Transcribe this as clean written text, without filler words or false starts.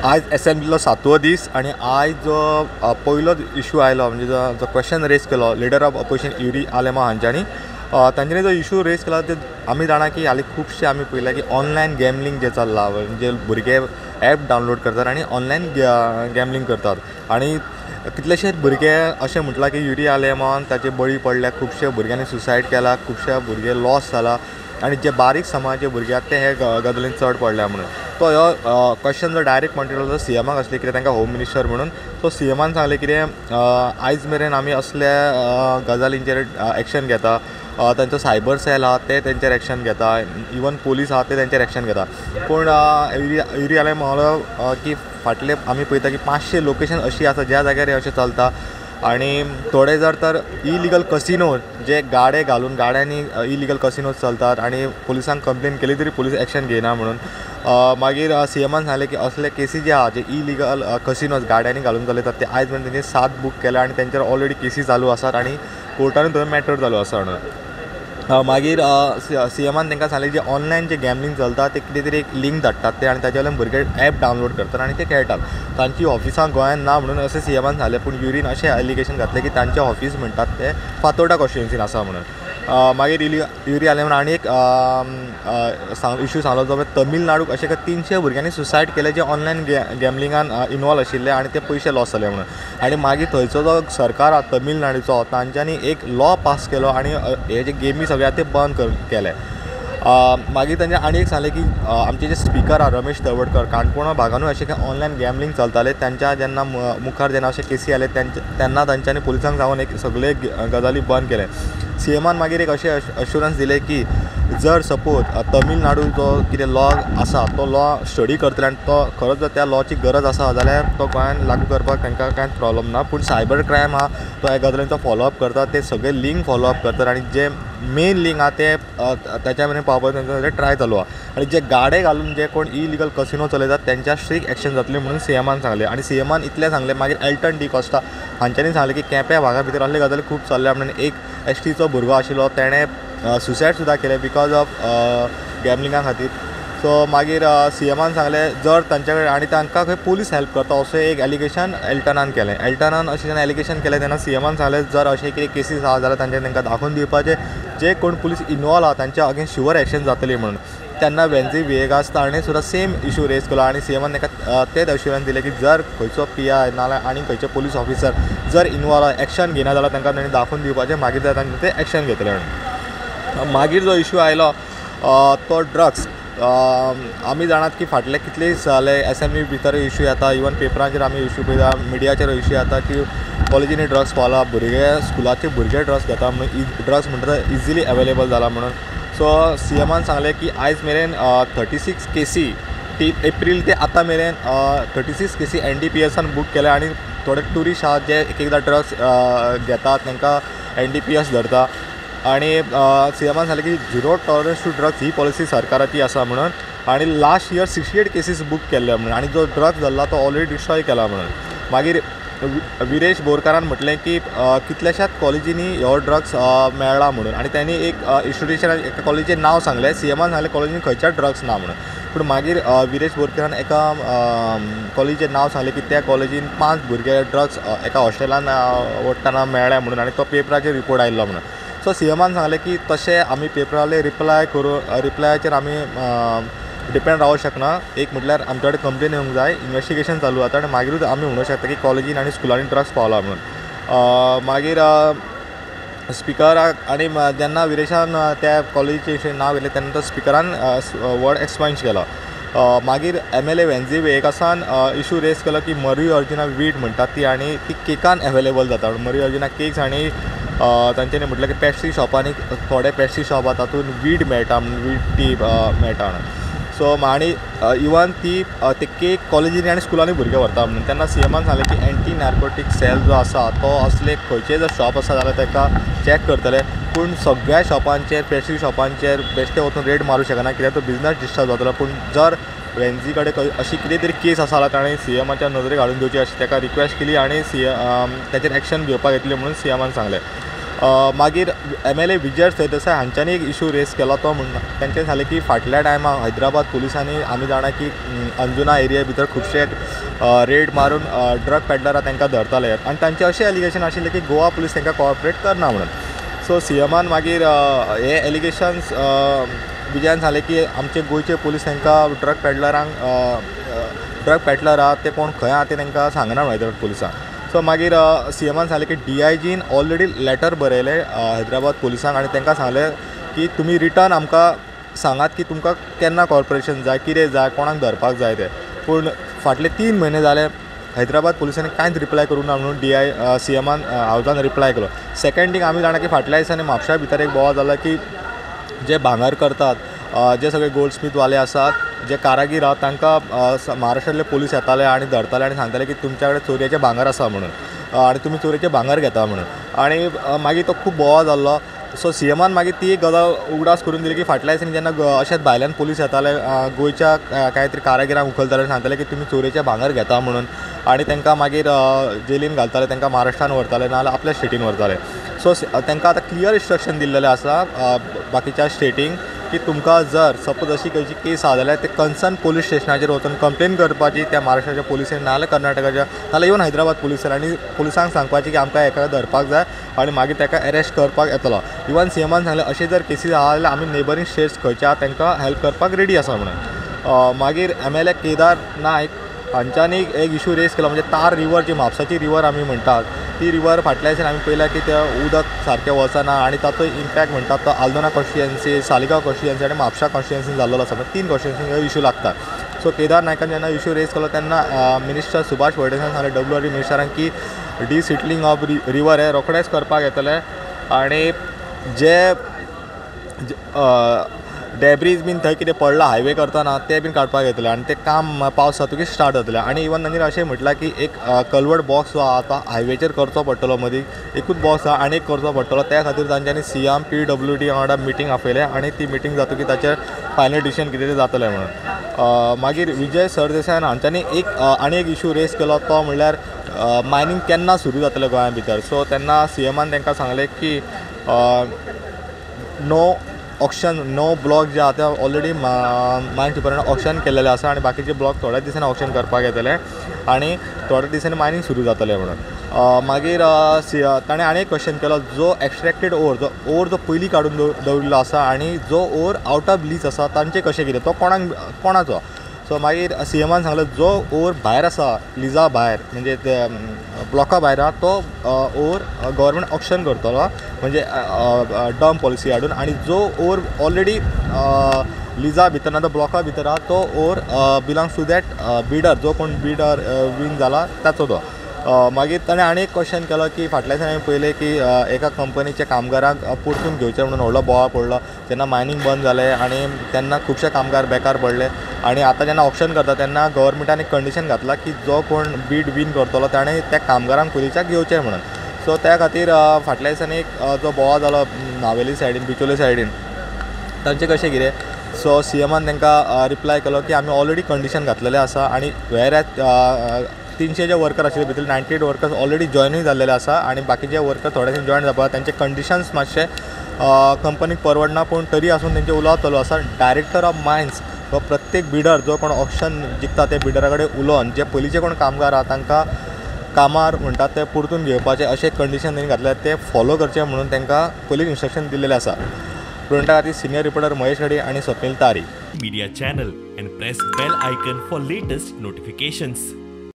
आज असेंब्लीलो 7वो दीस आणि आज जो पयलो इशू आयलो म्हणजे जो क्वेश्चन रेज केलो लिडर ऑफ ऑपोजिशन युरी आलेमा हांच्यांनी तांच्यांनी जो इशू रेज केला ते आमी जाणा की हालीं खुबशे आमी पळयला की ऑनलायन गॅमलींग जे चल्लां म्हणजे भुरगे ॲप डावनलोड करतात आनी ऑनलायन गॅमलींग करतात आनी कितलेशेच भुरगे अशें म्हटलां की युरी आलेमान ताचे बळी पडल्या खुबशे भुरग्यांनी सुसायड केला खुबशे भुरगे लॉस जाला आनी जे बारीक समाजाचे भुरगे आसात ते हे गजालीन चड पडल्या म्हणून तो ह्यो क्वेश्चन जो डायरेक्ट म्हणटलो तो सीएमाक आसले कित्याक तांकां होम मिनिस्टर म्हणून सो सीएमान सांगलें कितें आयज मेरेन आमी असल्या गजालींचेर एक्शन घेता तांचो सायबर सेल आहा ते तेंचेर एक्शन घेता इवन पोलीस आहा ते तेंचेर एक्शन घेता पूण युरी आलेम म्हणलो की फाटले आमी पळयता की 500 लोकेशन अशी आसा ज्या जाग्यार अशें चलता आणि थोडे जर तर इलिगल कसिनो जे गाडे घालून गाड्यांनी इलिगल कसिनोज चलतात आणि पुलिसांक कंप्लेन केली तरी पुलीस एक्शन घेयना म्हणून मागीर सीएमान सांगलें की असले केसी जे आहा जे इलिगल कसिनोज गाड्यांनी घालून चलयतात ते आयज मेरेन तेंची 7 बूक केल्या आणि तेंचेर ऑलरेडी केसी चालू आसात आणि कोर्टान थंय मॅटर चालू आसा म्हणून मागीर सीएमान तांकां सांगलें जे ऑनलायन जे गॅमलींग चलता ते कितें तरी एक लिंक धाडटात ते आनी ताचे वयल्यान भुरगे ॲप डावनलोड करतात आनी ते खेळटात तांची ऑफिसां गोंयांत ना म्हणून अशें सीएमान सांगलें पूण युरीन अशें एलिगेशन घातलें की तांचें ऑफीस म्हणटात ते फातोर्डा कॉन्स्टिट्युएन्सीन आसा म्हणून मागीर युरी आले म्हणून आनी एक इशू सांगलो जो तमिळनाडूक अशें 300 भुरग्यांनी सुसायड केले जे ऑनलायन गॅमलिंगान इनवॉल्व आशिल्ले आनी ते पयशे लॉस जाले म्हणून आनी मागीर थंयचो जो सरकार आहा तमिळनाडूचो तांच्यांनी एक लॉ पास केलो आनी हे जे गेमी सगळे ते बंद केले मागीर तांचे आनी एक सांगलें की आमचे जे स्पिकर आहा रमेश तवडकर काणकोणा भागानूय अशें ऑनलायन गॅमलींग चलताले त्यांच्या जेन्ना मुखार जेन्ना अशें केसी आले तेन्ना तांच्यांनी पुलिसांक सांगून एक सगळे गजाली बंद केले सीएमान मागीर एक अशें अश्युरन्स दिलें की जर सपोज तमिळनाडू जो कितें लॉ आसा तो लॉ स्टडी करतले आनी तो खरोच जर त्या लॉची गरज आसा जाल्यार तो गोंयांत लागू करपाक तांकां कांयच प्रॉब्लम ना पूण सायबर क्रायम आहा तो ह्या गजालींचो फॉलोअप करता ते सगळे लिंक फॉलोअप करतात आनी जे मेन लिंक आहा ते त्याच्या मेरेन पावपाक तांचो ट्राय चालू आहा आनी जे गाडे घालून जे कोण इलिगल कसिनो चलयतात त्यांच्या स्ट्रिक्ट एक्शन जातली म्हणून सीएमान सांगलें आनी सीएमान इतलें सांगलें मागीर एल्टन डी कॉस्टा हांच्यांनी सांगलें की केप्यां भागा भितर असले गजाली खूब चल्ल्या म्हणून एक एसटीचो भुरगो आशिल्लो तेणें सुसायड सुद्दां केलें बिकॉज ऑफ गॅमलिंगा खातीर सो मागीर सीएमान सांगलें जर तांचे कडेन आनी तांकां खंय पुलीस हेल्प करता असो एक एलिगेशन एल्टनान केलें एल्टनान अशें जेन्ना एलिगेशन केलें तेन्ना सीएमान सांगलें जर अशें कितें केसीस आहा जाल्यार तांकां दाखोवन दिवपाचें जे कोण पुलीस इनवॉल्व आहा तांच्या अगेन्स्ट शुअर एक्शन जातली म्हणून तेन्ना वेन्झी विएगास ताणें सुद्दां सेम इशू रेज केलो आनी सीएमान ताका तेच अश्युरन्स दिलें की जर खंयचो पीआय नाल्यार आनी खंयचे पुलीस ऑफिसर जर इनवॉल्व एक्शन घेयना जाल्यार तांकां तांणी दाखोवन दिवपाचें मागीर तांचे ते एक्शन घेतले म्हणून मागीर जो इशू आयलो तो ड्रग्स आमी जाणात की फाटले कितले दीस जाले असेंब्ली भितर इशू येता इवन पेपरांचेर आमी इशू पळयता मिडियाचेर इशू येता की कॉलेजींनी ड्रग्स पावला भुरगे स्कुलाचे भुरगे ड्रग्स घेता म्हणून ड्रग्स म्हणटा इजिली अवेलेबल जाला म्हणून सो सीएमान सांगलें की आयज मेरेन 36 केसी एप्रील ते आतां मेरेन 36 केसी NDPSन बूक केल्या आनी थोडे ट्युरिस्ट आहात जे एकदां ड्रग्स घेतात तांकां NDPS धरता आनी सीएमान सांगलें की 0 टॉलरन्स टू ड्रग्स ही पॉलिसी सरकाराची आसा म्हणून आनी लास्ट इयर 68 केसीस बूक केल्ले म्हणून आनी जो ड्रग्स जाल्ला तो ऑलरेडी डिस्ट्रॉय केला म्हणून मागीर विरेश बोरकारान म्हटलें की कितल्याशाच कॉलेजींनी हो ड्रग्स मेळ्ळा म्हणून आनी त्यांनी एक इंस्टिट्युशनान एका कॉलेजीचें नांव सांगलें सीएमान सांगलें कॉलेजीन खंयच्याच ड्रग्स ना म्हणून पूण मागीर विरेश बोरकारान एका कॉलेजीचें नांव सांगलें की त्या कॉलेजीन 5 भुरगे ड्रग्स एका हॉस्टेलान ओडटाना मेळ्ळे म्हणून आनी तो पेपराचेर रिपोर्ट आयिल्लो म्हणून सो सीएमान सांगलें की तशें आमी पेपराले रिप्लायाचेर आमी डिपेंड रावूंक शकना एक म्हटल्यार आमचे कडेन कंप्लेन येवंक जाय इन्वेस्टिगेशन चालू जाता आनी मागीरूच आमी म्हणूंक शकता की कॉलेजीन आनी स्कुलांनी ड्रग्स पावला म्हणून मागीर स्पिकराक आनी जेन्ना विरेशान त्या कॉलेजीचें नांव घेतलें तेन्ना तो स्पिकरान वर्ड एक्सपांज केलो मागीर MLA वेन्झी विएगासान इशू रेज केलो की मरी ऑर्जिना वीट म्हणटात ती आनी ती केकान अवेलेबल जाता मरी ऑर्जिना केक्स आनी तांच्यांनी म्हटलें की पेस्ट्री शॉपांनी थोडे पेस्ट्री शॉप आहा तातूंत वीट मेळटा म्हणून वीट टी मेळटा सो आनी इवन ती ते केक कॉलेजींनी आनी स्कुलांनी भुरगे व्हरता म्हणून तेन्ना सीएमान सांगलें की एंटी नार्कोटीक सेल जो आसा तो असले खंयचेय जर शॉप आसा जाल्यार ताका चॅक करतले पूण सगळ्या शॉपांचेर पेस्ट्री शॉपांचेर बेश्टे वचून रेड मारूं शकना कित्याक तो बिजनस डिस्टर्ब जातलो पूण जर वेन्झी कडेन अशी कितें तरी केस आसा जाल्यार ताणें सीएमाच्या नजरेक हाडून दिवची अशी ताका रिक्वेस्ट केली आनी ताचेर एक्शन घेवपाक येतली म्हणून सीएमान सांगलें मागीर MLA विजय सरदेसाय हांच्यांनी एक इशू रेस केलो तो म्हणटा तांचें सांगलें की फाटल्या टायमार हैदराबाद पुलिसांनी आमी जाणा की अंजुना एरिया भितर खुबशे रेड मारून ड्रग पेडलरां तांकां धरताले आनी तांचें अशें एलिगेशन आशिल्लें की गोवा पुलीस तांकां कॉपरेट करना म्हणून. सो CMान मागीर हे एलिगेशन्स विजयान सांगलें की आमचे गोंयचे पुलीस तांकां ड्रग पेडलर आहा ते कोण खंय आहा ते तांकां सांगना म्हणून हैदराबाद पुलिसांक. सो मागीर CMान सांगलें की DIGन ऑलरेडी लेटर बरयलें हैदराबाद पुलिसांक आनी तांकां सांगलें की तुमी रिटर्न आमकां सांगात की तुमकां केन्ना कॉर्पोरेशन जाय, कितें जाय, कोणाक धरपाक जाय तें. पूण फाटले 3 म्हयने जाले हैदराबाद पुलिसांनी कांयच रिप्लाय करूं ना म्हणून CMान हावजान रिप्लाय केलो. सेकंड थींग आमी जाणा की फाटल्या दिसांनी म्हापशा भितर एक बोवाळ जाला की जे भांगर करतात, जे सगळे गोल्ड स्मिथवाले आसात, जे कारागीर आहात तांकां महाराष्ट्रांतले पुलीस येताले आनी धरताले आनी सांगताले की तुमच्या कडेन चोरयेचें भांगर आसा म्हणून आनी तुमी चोरयेचें भांगर घेता म्हणून. आनी मागीर तो खूब बोवाळ जाल्लो. सो CMान मागीर ती एक गजाल उगडास करून दिली की फाटल्या दिसांनी जेन्ना अशेंच भायल्यान पुलीस येताले गोंयच्या कांय तरी कारागिरांक उखलताले आनी सांगताले की तुमी चोरयेचें भांगर घेता म्हणून आनी तांकां मागीर जेलीन घालताले, तांकां महाराष्ट्रान व्हरताले नाजाल्यार आपल्या स्टेटीन व्हरताले. सो तांकां आतां क्लियर इंस्ट्रक्शन दिल्लेलें आसा बाकीच्या स्टेटींक की तुमकां जर सपोज अशी खंयची केस आसा जाल्यार ते कन्सर्न पोलीस स्टेशनाचेर वचून कंप्लेन करपाची त्या महाराष्ट्राच्या पुलिसेन नाजाल्यार कर्नाटकाच्या नाजाल्यार इवन हैदराबाद पुलिसांनी आनी पुलिसांक सांगपाची की आमकां एका धरपाक जाय आनी मागीर ताका अरेस्ट करपाक येतलो. इवन CMान सांगलें अशें जर केसीस आसा जाल्यार आमी नेबरींग स्टेट्स खंयचे आहा तांकां हेल्प करपाक रेडी आसा म्हणून. मागीर MLA केदार नायक हांच्यांनी एक इशू रेस केलो म्हणजे तार रिवर जी म्हापसाची रिवर आमी म्हणटात ती रिवर फाटल्या दिसांनी आमी पळयल्या की तें उदक सारकें वचना आनी ताचो इम्पॅक्ट म्हणटात तो आल्दोना कॉन्स्टिट्युएन्सी, सालिगांव कॉन्स्टिट्युएन्सी आनी म्हापशा कॉन्स्टिट्युएन्सीन जाल्लो आसा. 3 कॉन्स्टिट्युएन्सीक हो इशू लागता. सो केदार नायकान जेन्ना इशू रेस केलो तेन्ना मिनिस्टर सुभाष फळदेसायन सांगलें WRD मिनिस्टरांक की डिसिटलिंग ऑफ रिवर हे रोखडेंच करपाक येतले आनी जे डेब्रीज बीन थंय कितें पडला हायवे करतना ते बीन काडपाक येतले आनी तें काम पावस जातकीर स्टार्ट जातलें. आनी इवन तांणी अशें म्हटलां की एक कल्वर्ट बॉक्स जो आहा तो हायवेचेर करचो पडटलो, मदीं एकूच बॉक्स आहा आनी एक करचो पडटलो. त्या खातीर तांच्यांनी CM PWD वांगडा मिटींग आपयलें आनी ती मिटींग जातकीर ताचेर फायनल डिसिजन कितें तें जातलें म्हणून. मागीर विजय सरदेसायन हांच्यांनी आनी एक इशू रेस केलो तो म्हणल्यार मायनींग केन्ना सुरू जातलें गोंया भितर. सो तेन्ना CMान तांकां सांगलें की नो ब्लॉक जे आहा ते ऑलरेडी मायनिंग डिपार्टमेंटान ऑक्शन केल्लेले आसा आनी बाकीचे ब्लॉक थोड्याच दिसांनी ऑक्शन करपाक येतले आनी थोड्या दिसांनी मायनिंग सुरू जातलें म्हणून. मागीर ताणें आनी एक क्वेश्चन केलो जो एक्स्ट्रॅक्टेड ओर जो पयलीं काडून दवरिल्लो आसा आनी जो ओर आउट ऑफ लीज आसा तांचें कशें कितें, तो कोणाचो. सो मागीर CMान सांगलें जो ओर भायर आसा लिजा भायर म्हणजे ब्लॉका भायर आहा तो ओर गव्हर्मेंट ऑक्शन करतलो म्हणजे डम पॉलिसी हाडून आनी जो ओर ऑलरेडी लिजा भितर ना तो ब्लॉका भितर आहा तो or belongs to that bidder, जो कोण बिडर विन जाला ताचो तो. मागीर ताणें आनी एक क्वेश्चन केलो की फाटल्या दिसांनी हांवें पळयलें की एका कंपनीच्या कामगारांक परतून घेवचें म्हणून व्हडलो बोवाळ पडलो जेन्ना मायनींग बंद जालें आनी तेन्ना खुबशे कामगार बेकार पडले आनी आतां जेन्ना ऑप्शन करता तेन्ना गव्हर्मेंटान एक कंडिशन घातला की जो कोण बीड विन करतलो ताणें त्या कामगारांक पयलींच्याक घेवचें म्हणून. सो त्या खातीर फाटल्या दिसांनी एक जो बोवाळ जालो नावेली सायडीन बिचोले सायडीन तांचें कशें कितें. सो CMान तांकां रिप्लाय केलो की आमी ऑलरेडी कंडिशन घातलेलें आसा आनी वेऱ्यात 300 जे वर्कर आशिल्ले भितर 98 वर्कर्स ऑलरेडी जॉयनूय जाल्लेले आसा आनी बाकीचे वर्कर थोडेशे जॉयन जावपाक तांचे कंडिशन्स मातशे कंपनीक परवडना पूण तरी आसून तेंचे उलोवप चालू आसा. डायरेक्टर ऑफ मायन्स हो प्रत्येक बिडर जो कोण ऑप्शन जिखता ते बिडरा कडेन उलोवन जे पयलींचे कोण कामगार आहा तांकां कामार म्हणटात ते परतून घेवपाचे अशें कंडिशन तेणी घातले ते फॉलो करचे म्हणून तांकां पयलींच इन्स्ट्रक्शन दिल्लेलें आसा. प्रोंटा खातीर सिनियर रिपोर्टर महेश गडे आणि स्वप्नील तारी media channel and press bell icon for latest notifications.